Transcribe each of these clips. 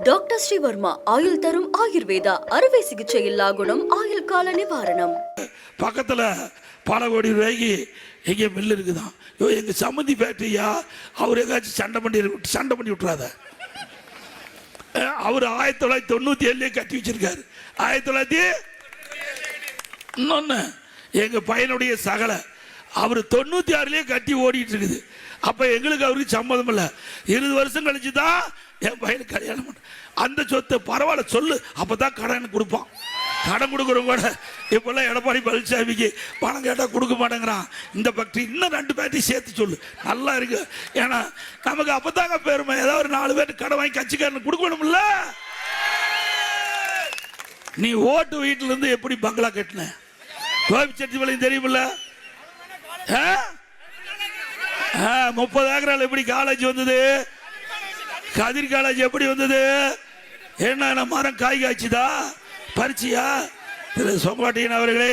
Doctor Sreevarma ஆயுள் தரும் ஆயுர்வேதா அறுவை சிகிச்சை இல்லா குணம் ஆயுள் கால நிவாரணம். பக்கத்துல பல கோடி ரூபாய்க்கு எங்கே மில்லு இருக்குதான். எங்க சம்மந்தி ஃபேக்டரியா, அவர் எங்காச்சும் சண்டை பண்ணி விட்டுறாத. அவர் 1997 கட்டி வச்சிருக்காரு. 1900 இன்னொன்னு எங்க பையனுடைய சகலை அவர் 96 கட்டி ஓடிட்டு இருக்குது. அப்ப எங்களுக்கு அவருக்கு சம்மதம் இல்லை. 20 வருஷம் கழிச்சு தான் என் பையனுக்கு கல்யாணம் பண்ண. அந்த சொத்தை பரவாயில்ல சொல்லு, அப்பதான் கடன் கொடுப்பான். கடன் கொடுக்குறவங்க கூட இப்பெல்லாம் எடப்பாடி பழனிசாமிக்கு பணம் கேட்டால் கொடுக்க மாட்டேங்கிறான். இந்த ஃபேக்டரி இன்னும் 2 ஃபேக்டரி சேர்த்து சொல்லு, நல்லா இருக்கு. ஏன்னா நமக்கு அப்பதாங்க பெருமை. ஏதாவது ஒரு 4 பேர் கடன் வாங்கி கட்சிக்காரன் கொடுக்கணும்ல. நீ ஓட்டு வீட்டுல இருந்து எப்படி பங்களா கட்டின? கோபிச்செட்டிப்பாளையம் தெரியுமில்ல? 30 ஏக்கரால் எப்படி காலேஜ் வந்தது? கதிர் காலேஜ் எப்படி வந்தது? என்ன மரம் காய் காய்ச்சுதா, பறிச்சியா? திரு சொங்கோட்டையன் அவர்களே,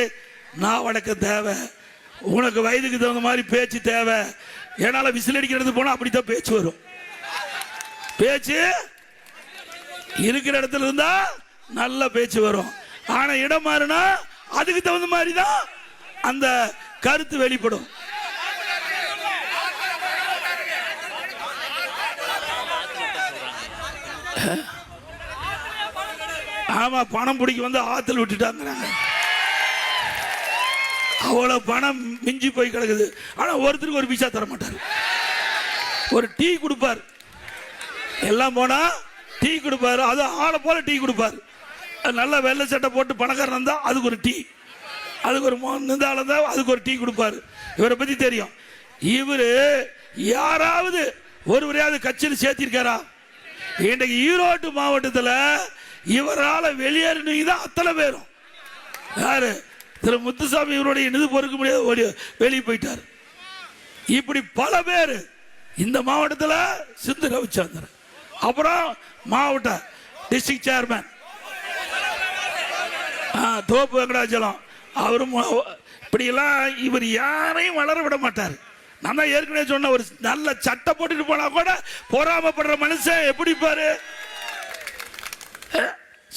நான் வணக்கம் தேவை. உனக்கு வயதுக்கு தகுந்த மாதிரி பேச்சு தேவை. என்னால விசில் அடிக்கிறது போனா அப்படித்தான் பேச்சு வரும். பேச்சு இருக்கிற இடத்துல இருந்தா நல்ல பேச்சு வரும். ஆனா இடம் மாறினா அதுக்கு தகுந்த மாதிரி தான் அந்த கருத்து வெளிப்படும். ஆமா, பணம் பிடிக்க வந்து ஆத்துல விட்டுட்டாங்கிறாங்க. அவ்வளவு பணம் மிஞ்சி போய் கிடக்குது. ஆனா ஒருத்தருக்கு ஒரு பைசா தர மாட்டார். ஒரு டீ கொடுப்பார், எல்லாம் போனா டீ கொடுப்பாரு. அது ஆளை போல டீ கொடுப்பார். நல்லா வெள்ளை சட்டை போட்டு பணக்காரன் இருந்தா அதுக்கு ஒரு டீ, அதுக்கு ஒரு இருந்தா அதுக்கு ஒரு டீ கொடுப்பாரு. இவரை பத்தி தெரியும். இவரு யாராவது ஒருவரையாவது கட்சியில் சேர்த்திருக்காரா? இன்றைக்கு ஈரோடு மாவட்டத்தில் இவரால் வெளியேறினீங்க தான் அத்தனை பேரும். யாரு? திரு முத்துசாமி இவருடைய நிதி பொறுக்க முடியாது, வெளியே போயிட்டார். இப்படி பல பேர் இந்த மாவட்டத்தில். சிந்து ரவிச்சந்திரன், அப்புறம் மாவட்ட டிஸ்ட்ரிக்ட் சேர்மன் தோப்பு வெங்கடாச்சலம், அவரும் இப்படியெல்லாம். இவர் யாரையும் வளர விட மாட்டார். நான் தான் ஏற்கனவே சொன்ன, ஒரு நல்ல சட்டை போட்டுட்டு போனா கூட பொறாமப்படுற மனுஷன் எப்படி பாரு,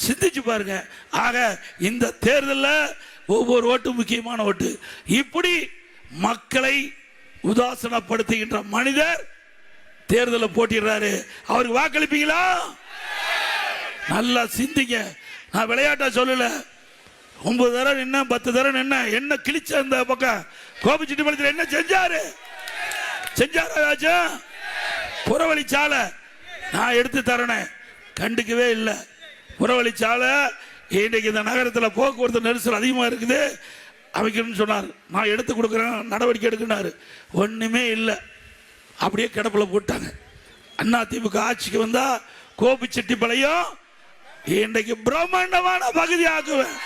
சிந்திச்சு பாருங்க. ஆக இந்த தேர்தலில் ஒவ்வொரு ஓட்டும் முக்கியமான ஓட்டு. இப்படி மக்களை உதாசனப்படுத்துகின்ற மனிதர் தேர்தலில் போட்டிடுறாரு. அவருக்கு வாக்களிப்பீங்களா? நல்லா சிந்திங்க. நான் விளையாட்டா சொல்லல. 9 தரம் என்ன 10 தரம் என்ன கிழிச்ச அந்த பக்கம் கோபிச்செட்டிப்பாளையத்தில் என்ன செஞ்சாரா? புறவழிச்சாலை நான் எடுத்து தரேன், கண்டுக்கவே இல்லை. புறவழிச்சாலை இன்றைக்கு இந்த நகரத்தில் போக்குவரத்து நெரிசல் அதிகமாக இருக்குது, அமைக்கணும்னு சொன்னார். நான் எடுத்து கொடுக்குறேன், நடவடிக்கை எடுக்கினார். ஒன்றுமே இல்லை, அப்படியே கிடப்பில் போட்டாங்க. அதிமுக ஆட்சிக்கு வந்தா கோபிச்செட்டிப்பாளையம் இன்றைக்கு பிரம்மாண்டமான பகுதி ஆக்குவேன்,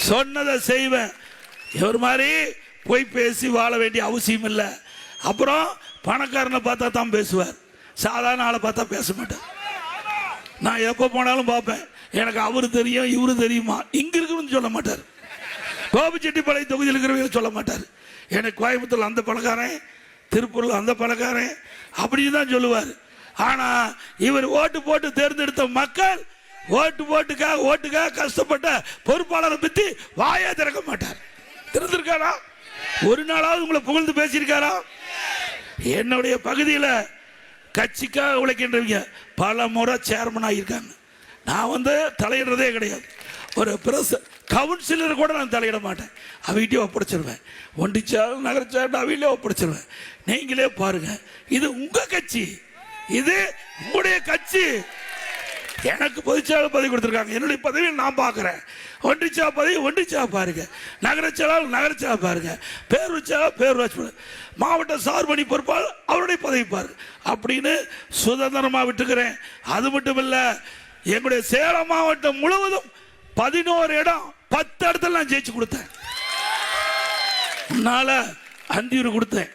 சொன்னதை செய்வேன். இவர் மாதிரி போய் பேசி வாழ வேண்டிய அவசியம் இல்லை. அப்புறம் பணக்காரனை பார்த்தா தான் பேசுவார், சாதாரண ஆளை பார்த்தா பேச மாட்டார். நான் எப்போ போனாலும் பார்ப்பேன், எனக்கு அவரு தெரியும் இவரு தெரியுமா, இங்க இருக்குன்னு சொல்ல மாட்டார். கோபிச்செட்டிப்பாளையம் தொகுதியில் இருக்கிறவங்க சொல்ல மாட்டார். எனக்கு கோயம்புத்தூர் அந்த பணக்காரன், திருப்பூர்ல அந்த பணக்காரன், அப்படின்னு தான் சொல்லுவார். ஆனா இவர் ஓட்டு போட்டு தேர்ந்தெடுத்த மக்கள் ஓட்டுக்காக கஷ்டப்பட்ட பொறுப்பாளரை பத்தி வாயே திறக்க மாட்டார். திறந்திருக்காரா? ஒரு நாளாவது உங்களை புகழ்ந்து பேசியிருக்காரா? என்னுடைய பகுதியில் கட்சிக்காக உழைக்கின்றவங்க பல முறை சேர்மன் ஆகியிருக்காங்க. நான் வந்து தலையிடுறதே கிடையாது. ஒரு பிரஸ் கவுன்சிலர் கூட நான் தலையிட மாட்டேன், அவகிட்டே ஒப்படைச்சிருவேன். ஒண்டிச்சாலும் நகரச்சாலும் அவையிலே ஒப்படைச்சிருவேன். நீங்களே பாருங்க, இது உங்க கட்சி, இது உங்களுடைய கட்சி. எனக்கு பொதுச்செயலாளர் பதவி கொடுத்துருக்காங்க, என்னுடைய பதவியை நான் பார்க்குறேன். ஒன்றிச்சா பதவி ஒன்றிச்சா பாருங்க, நகரச்செயலாளர் நகரச்சா பாருங்க, பேரூராட்சி மாவட்ட சார்பணி பொறுப்பாளர் அவருடைய பதவி பாருங்க அப்படின்னு சுதந்திரமாக விட்டுக்கிறேன். அது மட்டும் இல்லை, எங்களுடைய சேலம் மாவட்டம் முழுவதும் 11 இடம் 10 இடத்துல நான் ஜெயிச்சு கொடுத்தேன். முன்னால அந்தியூர் கொடுத்தேன்.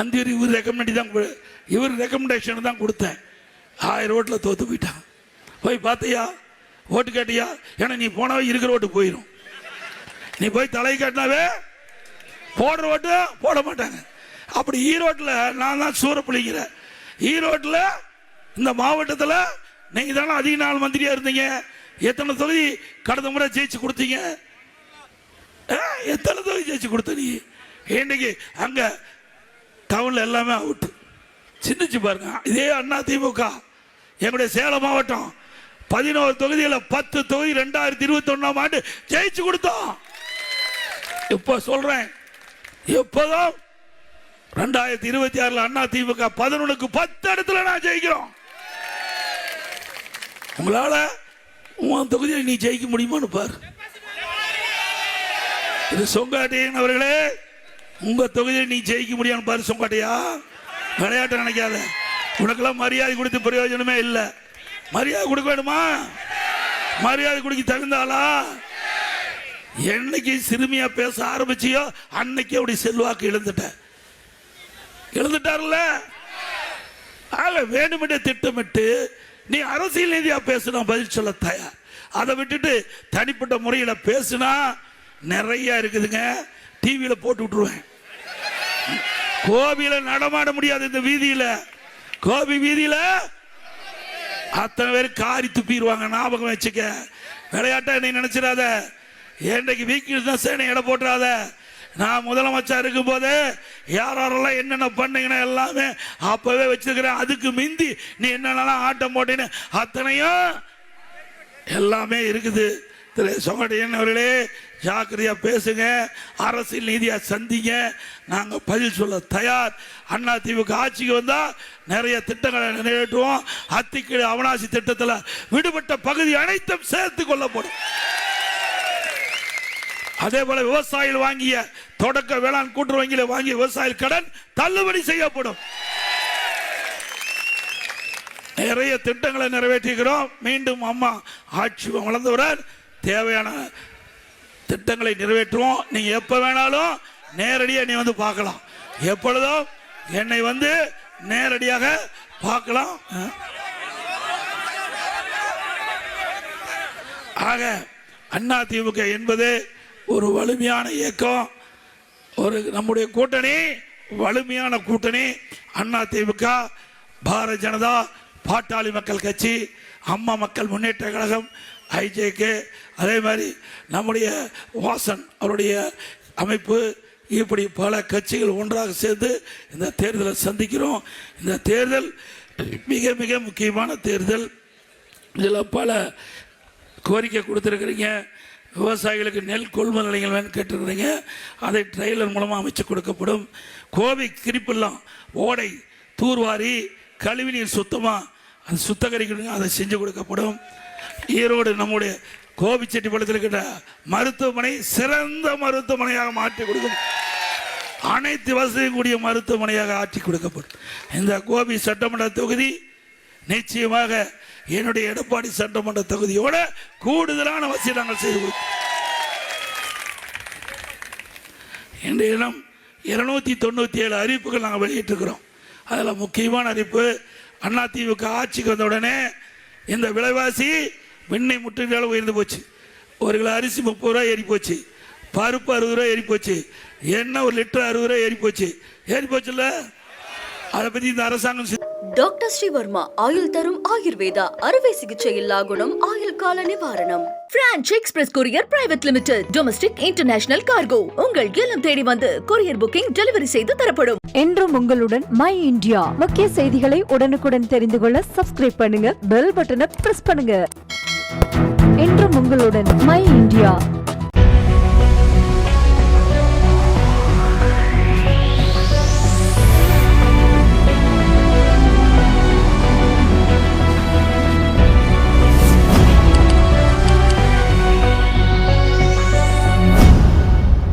அந்தியூர் இவர் ரெக்கமெண்டேஷன் தான் கொடுத்தேன். 1000 ஓட்டில் தோத்து போயிட்டான். போய் பார்த்தியா, ஓட்டு கேட்டியா? ஏன்னா நீ போனவே இருக்கிற ஓட்டு போயிடும். நீ போய் தலை காட்டினாவே போடுற ஓட்டு போட மாட்டாங்க. அப்படி ஈரோட்டில் நான் தான் சூறப்பிள்ளைங்கிற. ஈரோட்டில் இந்த மாவட்டத்தில் நீங்க தானே அதிக நாள் மந்திரியா இருந்தீங்க. எத்தனை தொகுதி கடந்த முறை ஜெயிச்சு கொடுத்தீங்க? எத்தனை தொகுதி ஜெயிச்சு கொடுத்த நீ? இன்னைக்கு அங்க டவுன்ல எல்லாமே அவுட். சிந்திச்சு பாருங்க. இதே அண்ணா திமுக எங்களுடைய சேலம் மாவட்டம் 11 தொகுதியில் 10 தொகுதி 2021ஆம் ஆண்டு ஜெயிச்சு கொடுத்தோம். இப்ப சொல்றேன், எப்போதும் 2026 அண்ணா திமுக 11க்கு 10 இடத்துல நான் ஜெயிக்கிறோம். உங்களால உன் தொகுதியை நீ ஜெயிக்க முடியுமான்னு பாரு. இது சொங்காட்டையன் அவர்களே, உங்க தொகுதியை நீ ஜெயிக்க முடியான்னு பாரு. சொங்காட்டையா, விளையாட்டு நினைக்காத. உனக்கெல்லாம் மரியாதை கொடுத்து பிரயோஜனமே இல்லை. மரியாதை கொடுக்க வேணுமா? மரியாதை கொடுக்க தகுந்தாளா? என்னைக்கு சிறுமியா பேச ஆரம்பிச்சியோ அன்னைக்கு அப்படி செல்வாக்கு இழந்துட்டார்ல. ஆக வேண்டுமென்றே திட்டமிட்டு நீ அரசியல் ரீதியா பேசினா பதில் சொல்ல தயார். அதை விட்டுட்டு தனிப்பட்ட முறையில் பேசினா நிறைய இருக்குதுங்க. டிவியில போட்டு விட்டுருவேன். கோபியில நடமாட முடியாது. இந்த வீதியில, கோபி வீதியில அத்தனை பேர் காரி துப்பிடுவாங்க. ஞாபகம் வச்சுக்க. விளையாட்டா என்னை நினைச்சிடாத. என்னைக்கு வீக்கில் தான் சேனை இடம் போட்டுறாத. நான் முதலமைச்சர் இருக்கும் போது யாரெல்லாம் என்னென்ன பண்ணீங்கன்னா எல்லாமே அப்பவே வச்சிருக்கிறேன். அதுக்கு மிந்தி நீ என்னென்னலாம் ஆட்டம் போட்டீன்னு அத்தனையும் எல்லாமே இருக்குது. திரு சொங்கடையன் அவர்களே, ஜாக்கிரதையா பேசுங்க. அரசியல் நீதியா சந்திங்க. நாங்க பதில் சொல்ல தயார். அண்ணா திமுக ஆட்சிக்கு வந்தா நிறைய திட்டங்களை நிறைவேற்றுவோம். அத்திக்கீடு அவனாசி திட்டத்தில் விடுபட்ட பகுதி அனைத்தும் சேர்த்து கொள்ளப்படும். அதே போல விவசாயிகள் வாங்கிய தொடக்க வேளாண் கூட்டுறவு வங்கியில் வாங்கிய விவசாயிகள் கடன் தள்ளுபடி செய்யப்படும். நிறைய திட்டங்களை நிறைவேற்றுகிறோம். மீண்டும் அம்மா ஆட்சி வளர்ந்தவுடன் தேவையான திட்டங்களை நிறைவேற்றுவோம். நீங்க எப்ப வேணாலும் நேரடியாக நீ வந்து பார்க்கலாம். எப்பொழுதும் என்னை வந்து நேரடியாக பார்க்கலாம். ஆக அண்ணா திமுக என்பது ஒரு வலிமையான இயக்கம். ஒரு நம்முடைய கூட்டணி வலிமையான கூட்டணி. அண்ணா திமுக, பாரதிய ஜனதா, பாட்டாளி மக்கள் கட்சி, அம்மா மக்கள் முன்னேற்ற கழகம், ஐஜேகே, அதே மாதிரி நம்முடைய வாசன் அவருடைய அமைப்பு, இப்படி பல கட்சிகள் ஒன்றாக சேர்ந்து இந்த தேர்தலை சந்திக்கிறோம். இந்த தேர்தல் மிக மிக முக்கியமான தேர்தல். இதில் பல கோரிக்கை கொடுத்துருக்குறீங்க. விவசாயிகளுக்கு நெல் கொள்முதல் நிலையங்கள் வேணும் கேட்டிருக்கிறீங்க. அதை ட்ரெய்லர் மூலமாக அமைச்சு கொடுக்கப்படும். கோவை கிரிப்பெல்லாம் ஓடை தூர்வாரி கழிவுநீர் சுத்தமாக அது சுத்தகரிக்கணும், அதை செஞ்சு கொடுக்கப்படும். ஈரோடு நம்முடைய கோபிச்செட்டிப்பாளையத்தில் இருக்கிற மருத்துவமனை சிறந்த மருத்துவமனையாக மாற்றி கொடுக்கும். அனைத்து வசதியும் கூடிய மருத்துவமனையாக ஆற்றி கொடுக்கப்படும். இந்த கோபி சட்டமன்ற தொகுதி நிச்சயமாக என்னுடைய எடப்பாடி சட்டமன்ற தொகுதியோட கூடுதலான வசதி நாங்கள் செய்து கொடுத்தோம். இன்றைய தினம் 297 அறிவிப்புகள் நாங்கள் வெளியிட்டிருக்கிறோம். அதில் முக்கியமான அறிவிப்பு, அதிமுக ஆட்சிக்கு வந்த உடனே இந்த விலைவாசி விண்ணை முற்றுகையால் உயர்ந்து போச்சு. ஒரு கிலோ அரிசி 30 ரூபாய் ஏறி போச்சு. பருப்பு 60 ரூபாய் ஏறி போச்சு. எண்ணெய் 1 லிட்டர் 60 ரூபாய் ஏறி போச்சு. ஏறி போச்சுல்ல? அதை பற்றி இந்த அரசாங்கம். டாக்டர் ஸ்ரீவர்மா ஆயுள் தரும் ஆயுர்வேதா அறுவை சிகிச்சை இல்லா குணம் ஆயுள் கால நிவாரணம். Branch express courier private limited. Domestic international cargo. உங்கள் இல்லம் தேடி வந்து கொரியர் புக்கிங் டெலிவரி செய்து தரப்படும். என்றும் உங்களுடன் மை இந்தியா. முக்கிய செய்திகளை உடனுக்குடன் தெரிந்து கொள்ள சப்ஸ்கிரைப் பண்ணுங்க, பெல் பட்டனை பிரஸ் பண்ணுங்க. என்றும் உங்களுடன் மை இந்தியா.